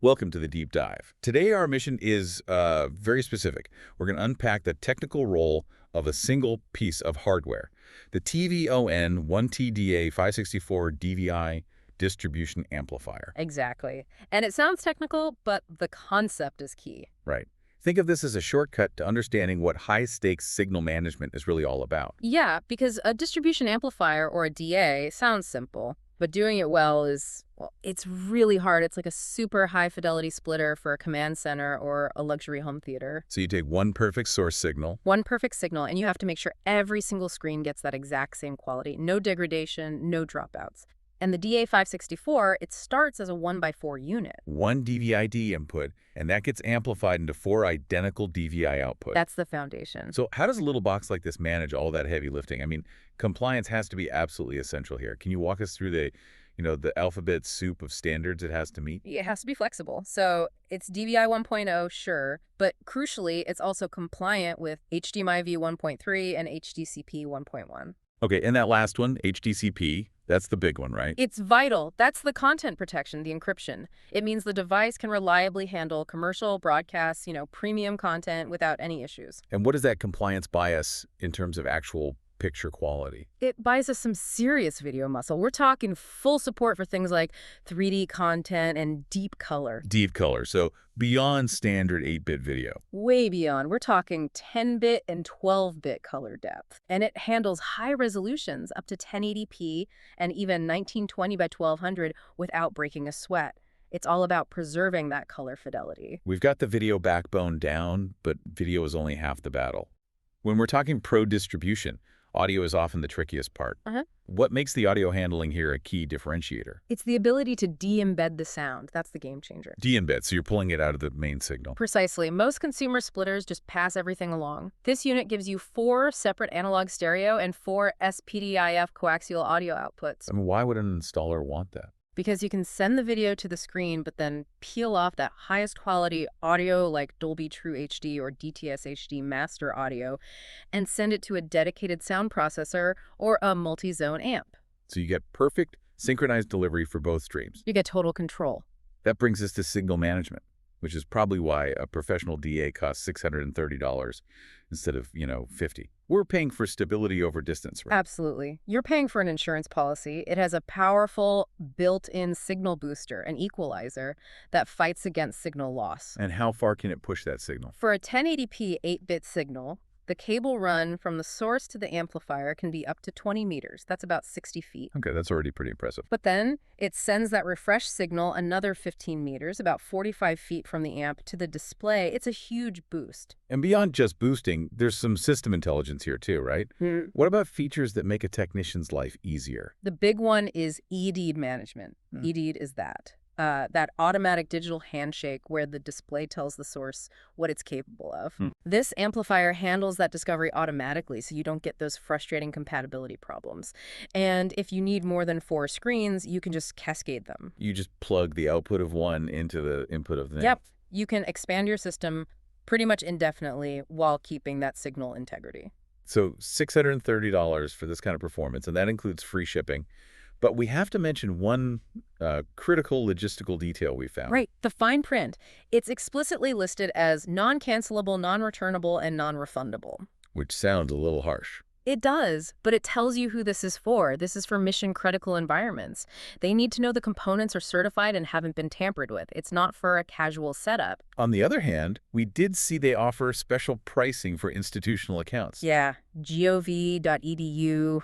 Welcome to the deep dive. Today our mission is very specific. We're going to unpack the technical role of a single piece of hardware, the tvONE 1T-DA-564 DVI Distribution Amplifier. Exactly. And it sounds technical, but the concept is key. Right. Think of this as a shortcut to understanding what high-stakes signal management is really all about. Yeah, because a distribution amplifier, or a DA, sounds simple, but doing it well is, well, it's really hard. It's like a super high-fidelity splitter for a command center or a luxury home theater. So you take one perfect source signal. One perfect signal, and you have to make sure every single screen gets that exact same quality. No degradation, no dropouts. And the DA-564, it starts as a 1x4 unit. One DVI-D input, and that gets amplified into 4 identical DVI outputs. That's the foundation. So how does a little box like this manage all that heavy lifting? I mean, compliance has to be absolutely essential here. Can you walk us through the alphabet soup of standards it has to meet? It has to be flexible. So it's DVI 1.0, sure, but crucially, it's also compliant with HDMI v 1.3 and HDCP 1.1. Okay, and that last one, HDCP, that's the big one, right? It's vital. That's the content protection, the encryption. It means the device can reliably handle commercial broadcasts, premium content without any issues. And what does that compliance buy us in terms of actual picture quality? It buys us some serious video muscle. We're talking full support for things like 3D content and deep color. Deep color, so beyond standard 8-bit video. Way beyond. We're talking 10-bit and 12-bit color depth. And it handles high resolutions up to 1080p and even 1920 by 1200 without breaking a sweat. It's all about preserving that color fidelity. We've got the video backbone down, but video is only half the battle. When we're talking pro distribution, audio is often the trickiest part. What makes the audio handling here a key differentiator? It's the ability to de-embed the sound. That's the game changer. De-embed, so you're pulling it out of the main signal. Precisely. Most consumer splitters just pass everything along. This unit gives you 4 separate analog stereo and 4 SPDIF coaxial audio outputs. I mean, why would an installer want that? Because you can send the video to the screen, but then peel off that highest quality audio like Dolby True HD or DTS HD master audio and send it to a dedicated sound processor or a multi-zone amp. So you get perfect synchronized delivery for both streams. You get total control. That brings us to signal management, which is probably why a professional DA costs $630 instead of, $50. We're paying for stability over distance, right? Absolutely. You're paying for an insurance policy. It has a powerful built-in signal booster, an equalizer, that fights against signal loss. And how far can it push that signal? For a 1080p 8-bit signal, the cable run from the source to the amplifier can be up to 20 meters. That's about 60 feet. Okay, that's already pretty impressive. But then it sends that refresh signal another 15 meters, about 45 feet from the amp, to the display. It's a huge boost. And beyond just boosting, there's some system intelligence here too, right? What about features that make a technician's life easier? The big one is EDED management. EDED is that automatic digital handshake where the display tells the source what it's capable of. This amplifier handles that discovery automatically, so you don't get those frustrating compatibility problems. And if you need more than 4 screens, you can just cascade them. You just plug the output of one into the input of the next. Yep. You can expand your system pretty much indefinitely while keeping that signal integrity. So $630 for this kind of performance, and that includes free shipping. But we have to mention one critical logistical detail we found. Right, the fine print. It's explicitly listed as non-cancelable, non-returnable, and non-refundable. Which sounds a little harsh. It does, but it tells you who this is for. This is for mission-critical environments. They need to know the components are certified and haven't been tampered with. It's not for a casual setup. On the other hand, we did see they offer special pricing for institutional accounts. Yeah, gov.edu,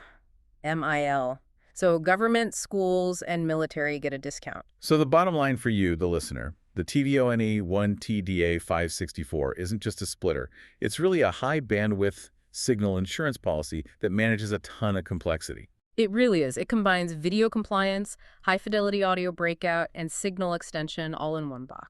MIL. So government, schools, and military get a discount. So the bottom line for you, the listener, the tvONE 1T-DA-564 isn't just a splitter. It's really a high-bandwidth signal insurance policy that manages a ton of complexity. It really is. It combines video compliance, high-fidelity audio breakout, and signal extension all in one box.